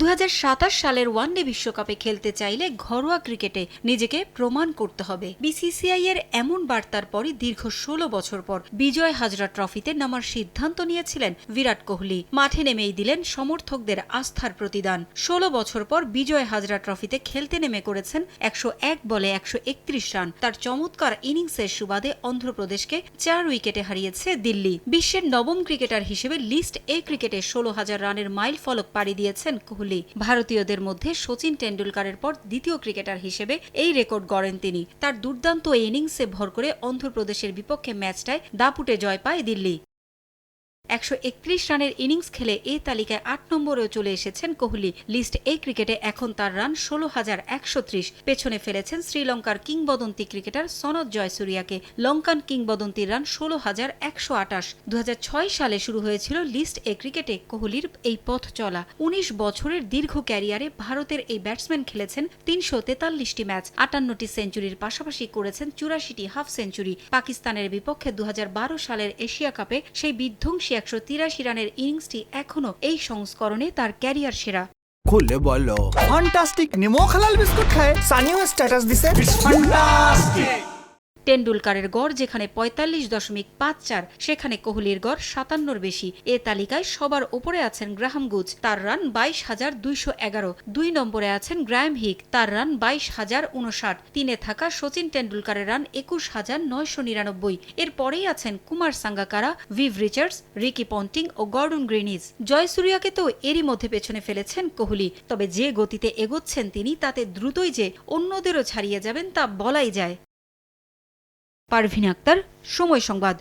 2027 সালের ওয়ানডে বিশ্বকাপে খেলতে চাইলে ঘরোয়া ক্রিকেটে নিজেকে প্রমাণ করতে হবে। বিসিসিআই এর এমন বার্তার পরই দীর্ঘ 16 বছর পর বিজয় হাজরা ট্রফিতে নামার সিদ্ধান্ত নিয়েছিলেন বিরাট কোহলি। মাঠে নেমেই দিলেন সমর্থকদের আস্থার প্রতিদান। 16 বছর পর বিজয় হাজরা ট্রফিতে খেলতে নেমে করেছেন 101 বলে 131 রান। তার চমৎকার ইনিংসের সুবাদে অন্ধ্রপ্রদেশকে 4 উইকেটে হারিয়েছে দিল্লি। বিশ্বের নবম ক্রিকেটার হিসেবে লিস্ট এ ক্রিকেটে 16,000 রানের মাইল ফলক পাড়ি দিয়েছেন কোহলি। ভারতীয়দের মধ্যে শচীন টেন্ডুলকারের পর দ্বিতীয় ক্রিকেটার হিসেবে এই রেকর্ড গড়েন তিনি। তার দুর্দান্ত ইনিংসে ভর করে অন্ধ্রপ্রদেশের বিপক্ষে ম্যাচটায় দাপুটে জয় পায় দিল্লি। 131 রানের ইনিংস খেলে এই তালিকায় 8 নম্বরেও চলে এসেছেন কোহলি। লিস্ট এ ক্রিকেটে এখন তার রান 16,130। পেছনে ফেলেছেন শ্রীলঙ্কার কিংবদন্তি ক্রিকেটার সনৎ জয়সূরিয়াকে। লঙ্কান কিংবদন্তির রান 16,128। 2006 সালে শুরু হয়েছিল লিস্ট এ ক্রিকেটে কোহলির এই পথ চলা। 19 বছরের দীর্ঘ ক্যারিয়ারে ভারতের এই ব্যাটসম্যান খেলেছেন 343টি ম্যাচ, 58টি সেঞ্চুরির পাশাপাশি করেছেন 84টি হাফ সেঞ্চুরি। পাকিস্তানের বিপক্ষে 2012 সালের এশিয়া কাপে সেই বিধ্বংসী 183 রানের ইনিংসটি এখনো এই সংস্করণে তার ক্যারিয়ার সেরা। খুলে বলো ফ্যান্টাস্টিক নিমো হালাল বিস্কুট খায় সানিও স্ট্যাটাস দিছে ফ্যান্টাস্টিক। টেন্ডুলকারের গড় যেখানে 45.54, সেখানে কোহলির গড় 57-র বেশি। এ তালিকায় সবার ওপরে আছেন গ্রাহাম গুজ, তার রান 22,211। 2 নম্বরে আছেন গ্রায়াম হিক, তার রান 22,059। 3-এ থাকা শচীন টেন্ডুলকারের রান 21,999। এর পরেই আছেন Kumar Sangakkara, Viv Richards, Ricky Ponting ও গর্ডন গ্রিনিজ। জয়সূরিয়াকে তো এরই মধ্যে পেছনে ফেলেছেন কোহলি। তবে যে গতিতে এগোচ্ছেন তিনি, তাতে দ্রুতই যে অন্যদেরও ছাড়িয়ে যাবেন তা বলাই যায়। পারভিন আক্তার, সময় সংবাদ।